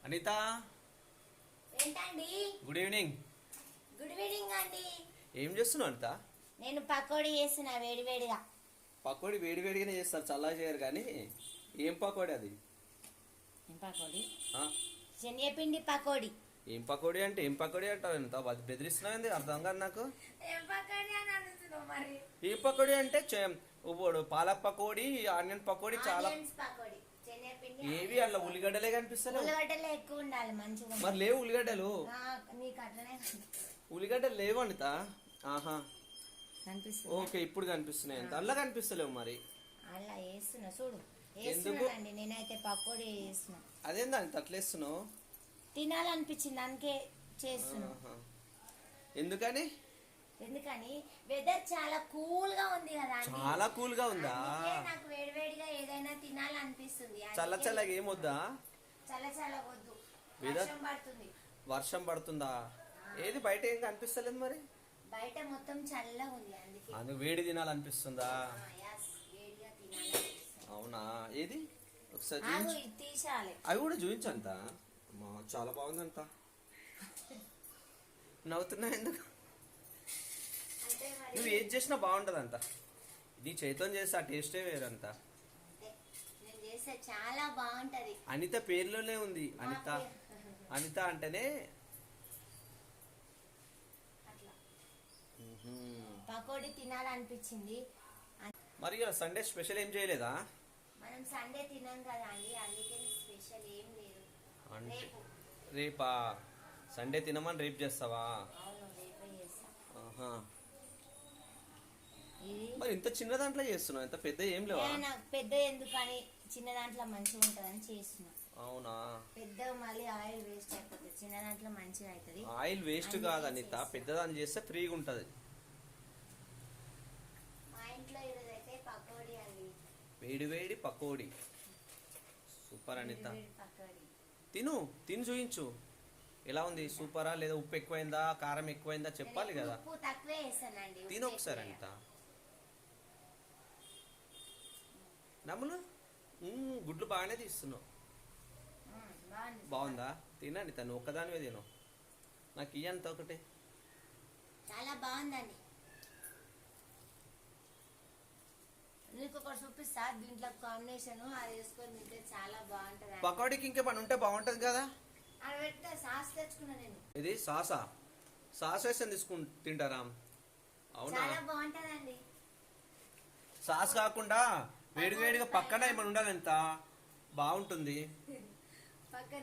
అనిత ఏంటండి? Good evening. Good evening అండి. ఏం చేస్తున్నావు అనిత? నేను పకోడీ చేస్తున్నా వేడివేడిగా. పకోడీ వేడిగానే చేస్తారు, చల్లగా చేయరు. కానీ ఏం పకోడీ అది? ఏం పకోడీ? ఆ? శనగపిండి పకోడీ. ఏం పకోడీ అంటే ఏం పకోడీ అంటావు? ఎంత బెదిరిస్తున్నావు? అర్థం కాదు నాకు. ఏం పకోడీ అని అడుగుతున్నావు మరి? ఏం పకోడీ అంటే ఇప్పుడు పాలక్ పకోడీ, ఆనియన్ పకోడీ చాలా ఆనియన్స్ పకోడీ. శనగపిండి. ఏవి అలా ఉల్లిగడ్డలే కనిపిస్తలేవు. ఉల్లిగడ్డలు ఎక్కువ ఉండాలి, మంచిగా. మరి లేవు ఉల్లిగడ్డలు. నీకు అట్లనే ఉల్లిగడ్డలు లేవు అనిత. ఆహా, కనిపిస్తుంది. ఓకే, ఇప్పుడు కనిపిస్తున్నాయి. ఎంత అలా కనిపిస్తలేవు మరి. అలా వేస్తున్నా చూడు. ఎందుకు? వేస్తున్నానండి నేనైతే పకోడీ వేస్తున్నా. అదేందా అంత అట్లా వేస్తున్నావు? తినాలనిపించింది అందుకే చేస్తున్నా. ఆహా. ఎందుకని? ఎందుకని వెదర్ చాలా కూల్ గా ఉంది కదా అండి. చాలా కూల్ గా ఉందా? అందుకే నాకు వేడివేడిగా ఏదైనా తినాలనిపిస్తుంది. చల్ల చల్లగా ఏమొద్దా? చల్ల చల్ల వద్దు, వెదర్ వర్షం పడుతుంది. వర్షం పడుతుందా? ఏది బయట ఏం కనిపిస్తలేదు మరి. బయట మొత్తం చల్లగా ఉంది అందుకే. అందుకు వేడి తినాలనిపిస్తుందా? yes, వేడిగా తినాలనిపిస్తుంది. అవునా? ఏది ఒకసారి ఆగు, చూపించు. ఇది తీసాలి. అవి కూడా చూపించంత. చాలా బాగుందంత. నవ్వుతున్నా ఎందుకు? అంటే మరి నువ్వు ఏది చేసినా బాగుంటదంట. నీ చేతితో చేస్తే ఆ టేస్టే వేరంత. అంతే. నేను చేస్తే చాలా బాగుంటది. అనిత పేరులోనే ఉంది అనిత. అనిత అంటేనే అట్లా మ్మ్హ్మ్. పకోడీ తినాలనిపించింది. మరి ఇవాళ సండే స్పెషల్ ఏం చేయలేదా? మనం సండే తినాం కదా అండి, అందుకే స్పెషల్ ఏం లేదు. అంటే రేపు. రేపా? సండే తినమని రేపు చేస్తావా? అవును, రేపే చేస్తా. ఆహా. ఇది మరి ఇంత చిన్న దాంట్లో చేస్తున్నావు, ఇంత పెద్ద ఏం లేవా? నాకు పెద్ద ఎందుకని చిన్న దాంట్లో మంచిగా ఉంటదని చేస్తున్నా. అవునా? పెద్ద మళ్ళీ ఆయిల్ వేస్ట్ అయిపోతుంది, చిన్న దాంట్లో మంచిగా అవుతుంది. ఆయిల్ వేస్ట్ కాదు అనిత, పెద్దదాన్ని చేస్తే ఫ్రీగా ఉంటది. మా ఇంట్లో ఈరోజు అయితే పకోడీ అండి. వేడి వేడి పకోడీ. సూపర్ అనిత. వేడి పకోడీ. తిని చూయించు. ఎలా ఉంది? సూపరా లేదా ఉప్పు ఎక్కువైందా కారం ఎక్కువైందా చెప్పాలి నేను కదా. ఉప్పు తక్కువే వేసానండి. తిను ఒకసారి అనిత. నమ్ములు. గుడ్లు బాగానే తీస్తున్నావు. బాగుంది. బాగుందా? తినండి, తను ఒక్కదానివే తిను. నాకు ఇయ్యంత ఒకటే. చాలా బాగుందండి. నీకు ఒకటి చూపిస్తా, దీంట్లో కాంబినేషన్ అది వేసుకొని తింటే చాలా బాగుంటది. పకోడీకి ఇంకేమన్నా ఉంటే బాగుంటది కదా. అది పెడితే సాస్ తెచ్చుకున్నా నేను. ఇది సాసా? సాస్ వేసి తింటారా? అవునా? చాలా బాగుంటదండి. సాస్ కాకుండా వేడివేడిగా పక్కన ఏమైనా ఉండాలి, ఎంత బాగుంటుంది. పక్కన